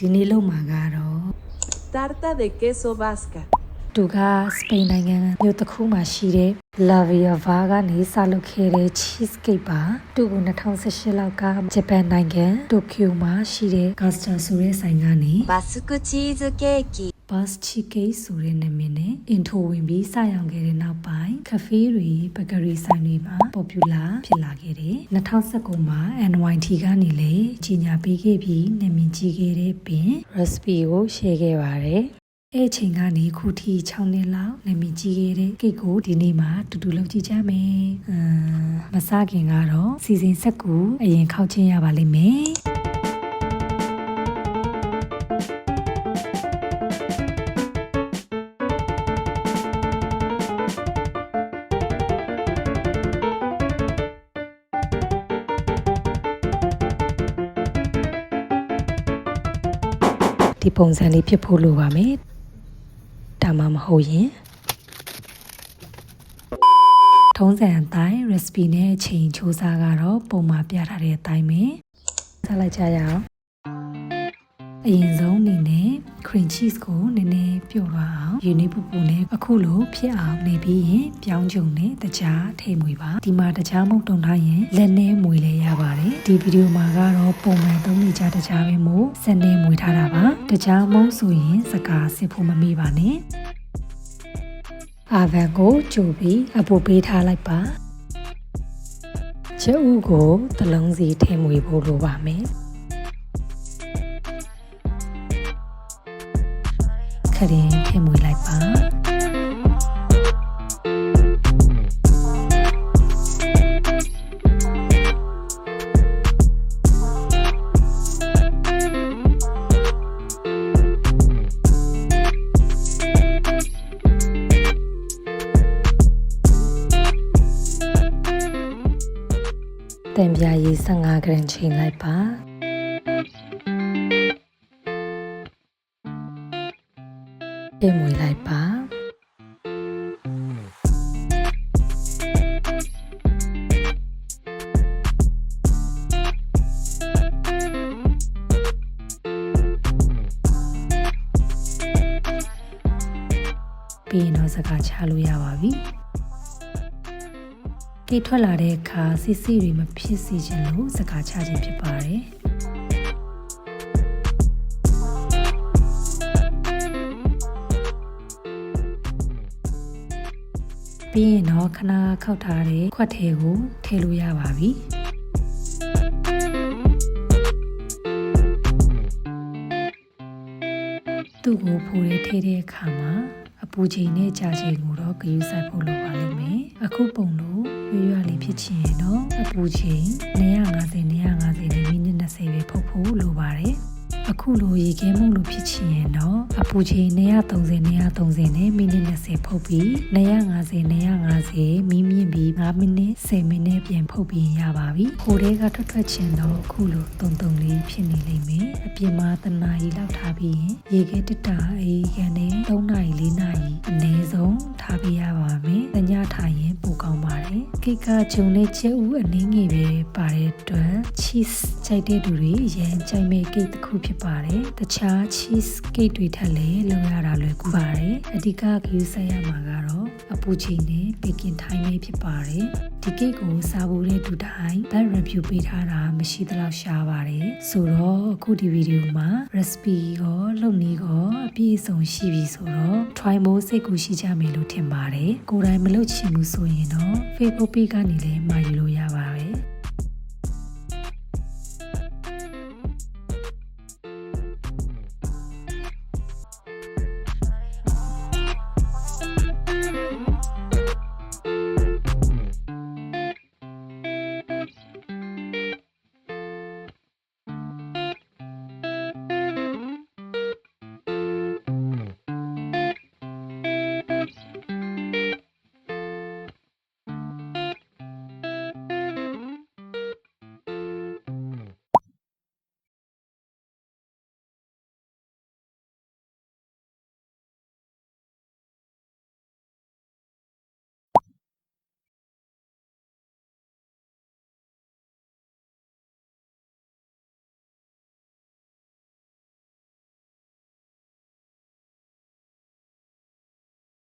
ဒီနေ့လုံးမှာကတော့ Tarta de queso vasca သူကစပိန်နိုင်ငံမြို့တစ်ခုမှာရှိတဲ့ La Viava ကနေစလုပ်ခဲ့တဲ့ cheese cake ပါသူက2018လောက်ကဂျပန်နိုင်ငံတိုကျိုမှာရှိတဲ့ Gasta ဆိုတဲ့ဆိုင်ကနေ バスクチーズケーキ Bus Cheesecake ဆိုတဲ့နာမည်နဲ့အင်ထိုဝင်ပြီးစရောင်ခဲ့တဲ့နောက်ပိုင်းကဖေးတွေဘဂရီဆိုင်တွေမှာ popular ဖြစ်လာခဲ့တယ်2019မှာ NYT ကနေလည်းကြီးညာပေးခဲ့ပြီးနာမည်ကြီးခဲ့တဲ့ပင် recipe ကို share ခဲ့ပါတယ်အဲ့ချိန်ကနေခုထိ6နှစ်လောက်နာမည်ကြီးခဲ့တဲ့ကိတ်ကိုဒီနေ့မှာတူတူလုပ်ကြည့်ကြမယ်မစခင်ကတော့စီစဉ်ဆက်ကူအရင်ခောက်ချင်းရပါလိမ့်မယ်ဒီပုံစံလေးဖြစ်ဖို့လိုပါမယ်ဒါမှမဟုတ်ရင်ထုံးစံအတိုင်း recipe နဲ့အချိန်ချိုးစားကတော့ပုံမှာပြထားတဲ့အတိုင်းပဲဆက်လိုက်ကြရအောင်အရင်ဆုံးအနေနဲ့ cream cheese ကိုနည်းနည်းပြုတ်သွားအောင်ယူနေပူပူနဲ့အခုလိုဖြစ်အောင်နေပြီးရင်ပြောင်းကျုံနဲ့တကြားထိမွေပါဒီမှာတကြားမုတ်တုံထားရင်လက်နဲ့မွေလဲရပါတယ်ဒီဗီဒီယိုမှာကတော့ပုံမှန်သုံးနေကြတကြားပဲမို့စက်နဲ့မွေထားတာပါတကြားမုတ်ဆိုရင်စကားစစ်ဖို့မမေ့ပါနဲ့အာဗန်ကိုကြိုပြီးအပူပေးထားလိုက်ပါချက်ဥကိုတလုံးစီထည့်မွေဖို့လိုပါမယ်ခရင်ထည့်မွေလိုက်ပါတံပြာရည်15 gram ချိန်လိုက်ပါထည့်မွေလိုက်ပါပြီးရင်တော့စကားချလို့ရပါပြီကိတ်ထွက်လာတဲ့အခါစစ်စစ်တွေမဖြစ်စေချင်လို့စကားချခြင်းဖြစ်ပါတယ်ပြီးရင်တော့ခဏခောက်ထားတဲ့ခွက်ထဲကိုထည့်လို့ရပါပြီသူ့ကိုဖိုးရဲထည့်တဲ့အခါမှာအပူချိန်နဲ့ကြာချိန်ကိုတော့ဂရုစိုက်ဖို့လိုပါလိမ့်မယ်အခုပုံလို့ရွရွလေးဖြစ်ချင်ရင်တော့အပူချိန်250နဲ့မိနစ်20ပဲဖုတ်ဖို့လိုပါတယ်အခုလိုရေခဲမုန့်လိုဖြစ်ချင်ရင်တော့အပူချိန်230နဲ့မိနစ်20ဖုတ်ပြီး250မီးမြင့်ပြီး5မိနစ်10မိနစ်ပြန်ဖုတ်ပြီးရပါပြီ။ခိုးတွေကထွက်ချင်တော့အခုလိုတုံလေးဖြစ်နေလိမ့်မယ်။အပြင်မှာ3နာရီလောက်ထားပြီးရင်ရေခဲတက်တာအေးခံနဲ့3နာရီ4နာရီအနည်းဆုံးထားပြီးရပါမယ်။ညထားရင်ပိုကောင်းပါတယ်။ကိတ်ကဂျုံနဲ့ချက်ဥအနည်းငယ်ပဲပါတဲ့အတွက် cheese ကြိုက်တဲ့သူတွေအရင်ကြိုက်မဲ့ကိတ်တစ်ခုဖြစ်ပါတယ်တခြား cheese cake တွေထက်လည်းလုပ်ရတာလွယ်ကူပါတယ်အဓိကဂရုစိုက်ရမှာကတော့အပူချိန်နဲ့ baking time ပဲဖြစ်ပါတယ်ဒီ cake ကိုစားဖို့တဲ့သူတိုင်း bad review ပေးထားတာမရှိသလောက်ရှားပါတယ်ဆိုတော့အခုဒီဗီဒီယိုမှာ recipe ရောလုပ်နည်းရောအပြည့်အစုံရှိပြီဆိုတော့ try ဖို့စိတ်ကူရှိကြမယ်လို့ထင်ပါတယ်ကိုယ်တိုင်မလုပ်ချင်ဘူးဆိုရင်တော့ Facebook page ကနေလည်းမှာယူလို့ရပါတယ်